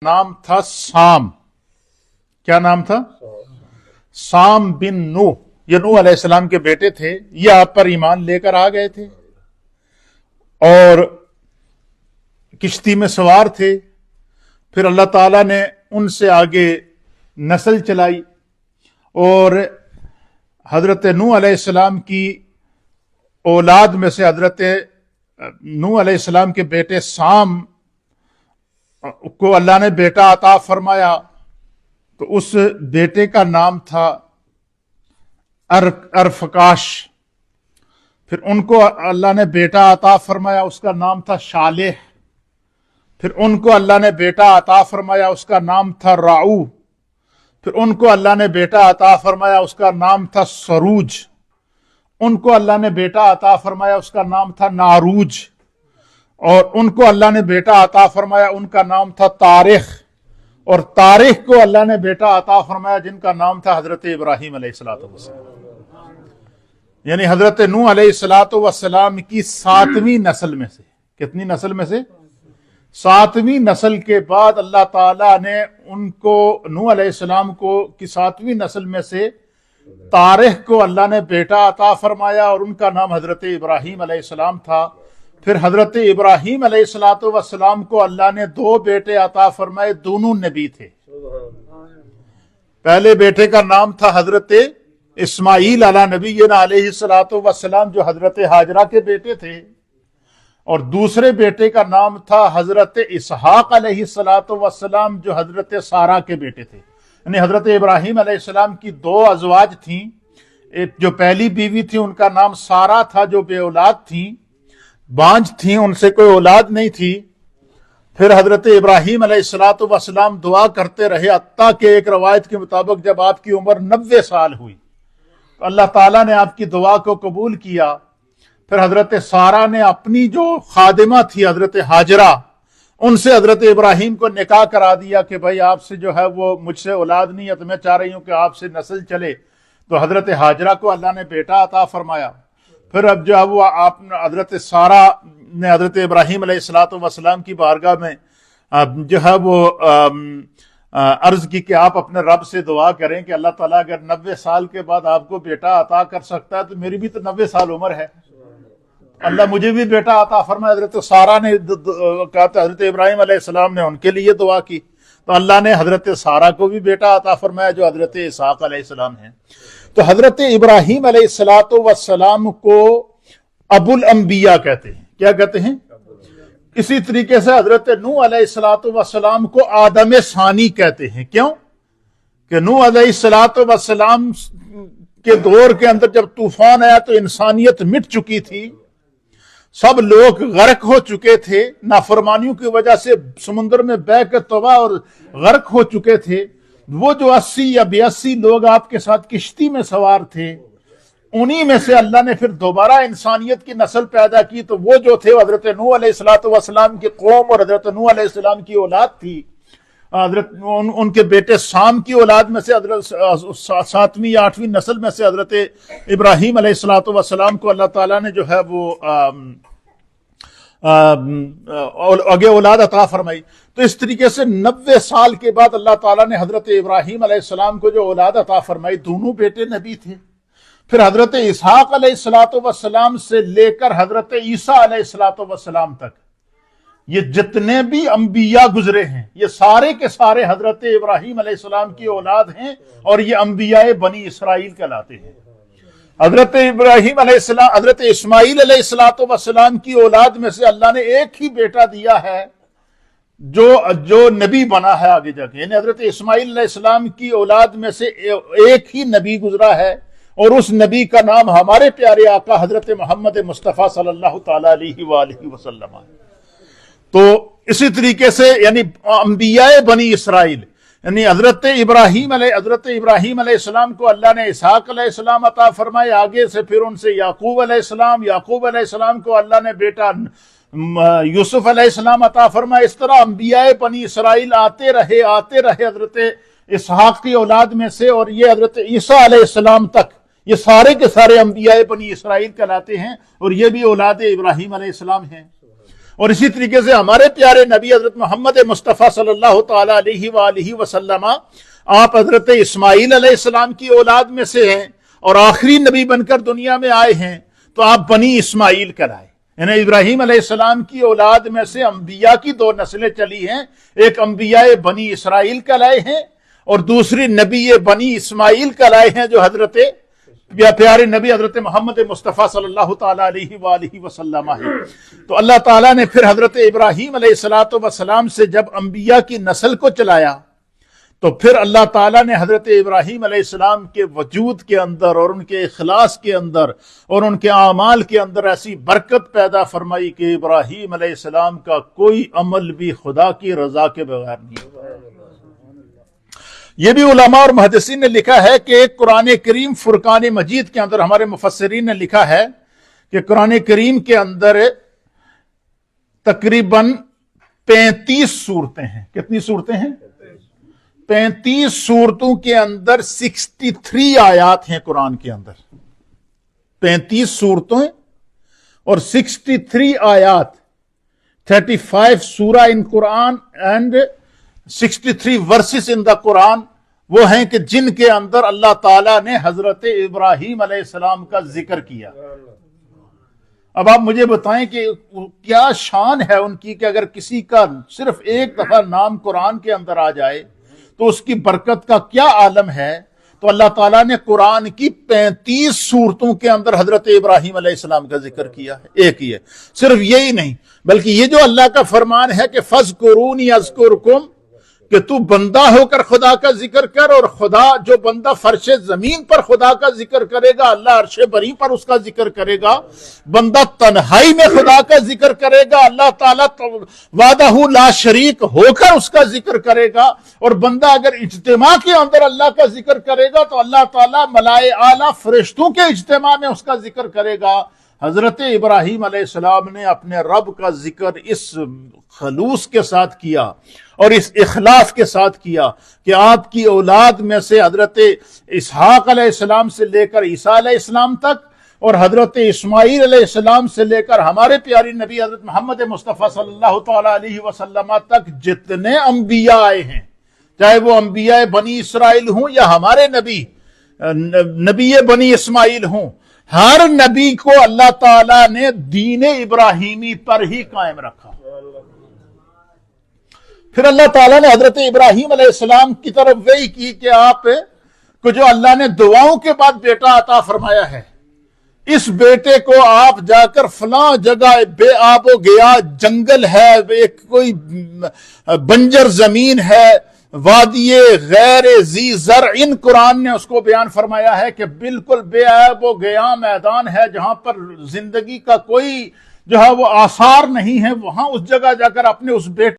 نام تھا سام. کیا نام تھا؟ سام بن نوح. یہ نوح علیہ السلام کے بیٹے تھے. یہ آپ پر ایمان لے کر آ گئے تھے اور کشتی میں سوار تھے. پھر اللہ تعالیٰ نے ان سے آگے نسل چلائی اور حضرت نوح علیہ السلام کی اولاد میں سے حضرت نوح علیہ السلام کے بیٹے سام کو اللہ نے بیٹا عطا فرمایا. تو اس بیٹے کا نام تھا ارفکاش. پھر ان کو اللہ نے بیٹا عطا فرمایا، اس کا نام تھا شالح. پھر ان کو اللہ نے بیٹا عطا فرمایا، اس کا نام تھا راؤ. پھر ان کو اللہ نے بیٹا عطا فرمایا، اس کا نام تھا سروج. ان کو اللہ نے بیٹا عطا فرمایا، اس کا نام تھا ناروج. اور ان کو اللہ نے بیٹا عطا فرمایا، ان کا نام تھا تاریخ. اور تاریخ کو اللہ نے بیٹا عطا فرمایا جن کا نام تھا حضرت ابراہیم علیہ السلام. یعنی حضرت نوح علیہ السلام کی 7ویں نسل میں سے. کتنی نسل میں سے؟ 7ویں نسل کے بعد اللہ تعالیٰ نے ان کو، نوح علیہ السلام کو کی 7ویں نسل میں سے تاریخ کو اللہ نے بیٹا عطا فرمایا اور ان کا نام حضرت ابراہیم علیہ السلام تھا. پھر حضرت ابراہیم علیہ السلام کو اللہ نے 2 بیٹے عطا فرمائے، دونوں نبی تھے. پہلے بیٹے کا نام تھا حضرت اسماعیل علی نبینا علیہ السلام جو حضرت ہاجرہ کے بیٹے تھے، اور دوسرے بیٹے کا نام تھا حضرت اسحاق علیہ السلام جو حضرت سارہ کے بیٹے تھے. یعنی حضرت ابراہیم علیہ السلام کی 2 ازواج تھیں. ایک جو پہلی بیوی تھی ان کا نام سارہ تھا، جو بے اولاد تھیں، بانجھ تھیں، ان سے کوئی اولاد نہیں تھی. پھر حضرت ابراہیم علیہ السلام دعا کرتے رہے حتیٰ کہ ایک روایت کے مطابق جب آپ کی عمر 90 سال ہوئی تو اللہ تعالیٰ نے آپ کی دعا کو قبول کیا. پھر حضرت سارہ نے اپنی جو خادمہ تھی حضرت ہاجرہ، ان سے حضرت ابراہیم کو نکاح کرا دیا کہ بھائی آپ سے جو ہے وہ مجھ سے اولاد نہیں ہے تو میں چاہ رہی ہوں کہ آپ سے نسل چلے. تو حضرت ہاجرہ کو اللہ نے بیٹا عطا فرمایا. پھر اب جو ہے وہ آپ حضرت سارہ نے حضرت ابراہیم علیہ السلام کی بارگاہ میں جو ہے وہ عرض کی کہ آپ اپنے رب سے دعا کریں کہ اللہ تعالیٰ اگر 90 سال کے بعد آپ کو بیٹا عطا کر سکتا ہے تو میری بھی تو 90 سال عمر ہے، اللہ مجھے بھی بیٹا عطا فرمائے. حضرت سارہ نے کہا تو حضرت ابراہیم علیہ السلام نے ان کے لیے دعا کی تو اللہ نے حضرت سارہ کو بھی بیٹا عطا فرمایا جو حضرت اسحاق علیہ السلام ہیں. تو حضرت ابراہیم علیہ السلام کو ابو الانبیاء کہتے ہیں. کیا کہتے ہیں؟ اسی طریقے سے حضرت نوح علیہ السلام کو آدم ثانی کہتے ہیں. کیوں کہ نوح علیہ السلام کے دور کے اندر جب طوفان آیا تو انسانیت مٹ چکی تھی، سب لوگ غرق ہو چکے تھے، نافرمانیوں کی وجہ سے سمندر میں بہہ کے تباہ اور غرق ہو چکے تھے. وہ جو 80 یا 82 لوگ آپ کے ساتھ کشتی میں سوار تھے، انہی میں سے اللہ نے پھر دوبارہ انسانیت کی نسل پیدا کی. تو وہ جو تھے حضرت نوح علیہ السلام کی قوم اور حضرت نوح علیہ السلام کی اولاد تھی. حضرت ان کے بیٹے سام کی اولاد میں سے حضرت 7ویں یا 8ویں نسل میں سے حضرت ابراہیم علیہ السلام کو اللہ تعالیٰ نے جو ہے وہ آگے اولاد عطا فرمائی. تو اس طریقے سے 90 سال کے بعد اللہ تعالیٰ نے حضرت ابراہیم علیہ السلام کو جو اولاد عطا فرمائی، دونوں بیٹے نبی تھے. پھر حضرت اسحاق علیہ السلام سے لے کر حضرت عیسیٰ علیہ السلام تک یہ جتنے بھی انبیاء گزرے ہیں یہ سارے کے سارے حضرت ابراہیم علیہ السلام کی اولاد ہیں اور یہ انبیاء بنی اسرائیل کہلاتے ہیں. حضرت ابراہیم علیہ السلام، حضرت اسماعیل علیہ السلام کی اولاد میں سے اللہ نے ایک ہی بیٹا دیا ہے جو نبی بنا ہے آگے جا کے. یعنی حضرت اسماعیل علیہ السلام کی اولاد میں سے ایک ہی نبی گزرا ہے اور اس نبی کا نام ہمارے پیارے آقا حضرت محمد مصطفیٰ صلی اللہ تعالی علیہ وآلہ وسلم ہے. تو اسی طریقے سے یعنی انبیاء بنی اسرائیل، یعنی حضرت ابراہیم علیہ السلام کو اللہ نے اسحاق علیہ السلام عطا فرمائے، آگے سے پھر ان سے یعقوب علیہ السلام کو اللہ نے بیٹا یوسف علیہ السلام عطا فرمائے. اس طرح انبیاء بنی اسرائیل آتے رہے حضرت اسحاق کی اولاد میں سے، اور یہ حضرت عیسیٰ علیہ السلام تک یہ سارے کے سارے انبیاء بنی اسرائیل کہلاتے ہیں اور یہ بھی اولاد ابراہیم علیہ السلام ہیں. اور اسی طریقے سے ہمارے پیارے نبی حضرت محمد مصطفیٰ صلی اللہ تعالی علیہ وآلہ وسلم، آپ حضرت اسماعیل علیہ السلام کی اولاد میں سے ہیں اور آخری نبی بن کر دنیا میں آئے ہیں، تو آپ بنی اسماعیل کرائے، یعنی ابراہیم علیہ السلام کی اولاد میں سے انبیاء کی دو نسلیں چلی ہیں، ایک انبیاء بنی اسرائیل کہلائے ہیں اور دوسری نبی بنی اسماعیل کہلائے ہیں، جو حضرت پیارے نبی حضرت محمد مصطفیٰ صلی اللہ تعالی علیہ وآلہ وسلم ہے۔ تو اللہ تعالیٰ نے پھر حضرت ابراہیم علیہ السلام سے جب انبیاء کی نسل کو چلایا، تو پھر اللہ تعالیٰ نے حضرت ابراہیم علیہ السلام کے وجود کے اندر اور ان کے اخلاص کے اندر اور ان کے اعمال کے اندر ایسی برکت پیدا فرمائی کہ ابراہیم علیہ السلام کا کوئی عمل بھی خدا کی رضا کے بغیر نہیں ہوتا۔ یہ بھی علماء اور محدثین نے لکھا ہے کہ قرآن کریم فرقان مجید کے اندر، ہمارے مفسرین نے لکھا ہے کہ قرآن کریم کے اندر تقریباً 35 صورتیں ہیں۔ کتنی صورتیں ہیں؟ 35 صورتوں کے اندر 63 آیات ہیں قرآن کے اندر، 35 صورتیں اور 63 آیات، 35 سورہ ان قرآن اینڈ 63 ورسز ان دا قرآن، وہ ہیں کہ جن کے اندر اللہ تعالیٰ نے حضرت ابراہیم علیہ السلام کا ذکر کیا۔ اب آپ مجھے بتائیں کہ کیا شان ہے ان کی کہ اگر کسی کا صرف ایک دفعہ نام قرآن کے اندر آ جائے تو اس کی برکت کا کیا عالم ہے۔ تو اللہ تعالیٰ نے قرآن کی 35 صورتوں کے اندر حضرت ابراہیم علیہ السلام کا ذکر کیا ہے، ایک ہی ہے۔ صرف یہی نہیں بلکہ یہ جو اللہ کا فرمان ہے کہ فَاذْكُرُونِي أَذْكُرْكُمْ، کہ تو بندہ ہو کر خدا کا ذکر کر، اور خدا جو بندہ فرش زمین پر خدا کا ذکر کرے گا، اللہ عرش بری پر اس کا ذکر کرے گا، بندہ تنہائی میں خدا کا ذکر کرے گا، اللہ تعالیٰ وحدہ لا شریک ہو کر اس کا ذکر کرے گا، اور بندہ اگر اجتماع کے اندر اللہ کا ذکر کرے گا تو اللہ تعالیٰ ملائے اعلیٰ فرشتوں کے اجتماع میں اس کا ذکر کرے گا۔ حضرت ابراہیم علیہ السلام نے اپنے رب کا ذکر اس خلوص کے ساتھ کیا اور اس اخلاص کے ساتھ کیا کہ آپ کی اولاد میں سے حضرت اسحاق علیہ السلام سے لے کر عیسیٰ علیہ السلام تک، اور حضرت اسماعیل علیہ السلام سے لے کر ہمارے پیاری نبی حضرت محمد مصطفیٰ صلی اللہ تعالی علیہ وسلم تک جتنے انبیاء آئے ہیں، چاہے وہ انبیاء بنی اسرائیل ہوں یا ہمارے نبی بنی اسماعیل ہوں، ہر نبی کو اللہ تعالیٰ نے دین ابراہیمی پر ہی قائم رکھا۔ پھر اللہ تعالیٰ نے حضرت ابراہیم علیہ السلام کی طرف وحی کی کہ آپ کو جو اللہ نے دعاؤں کے بعد بیٹا عطا فرمایا ہے، اس بیٹے کو آپ جا کر فلاں جگہ بے آب و گیا جنگل ہے، ایک کوئی بنجر زمین ہے، وادی غیر ذی زرع، ان قرآن نے اس کو بیان فرمایا ہے کہ بالکل بے آب و گیا میدان ہے جہاں پر زندگی کا کوئی جو ہے وہ آثار نہیں ہے، وہاں اس جگہ جا کر اپنے اس بیٹے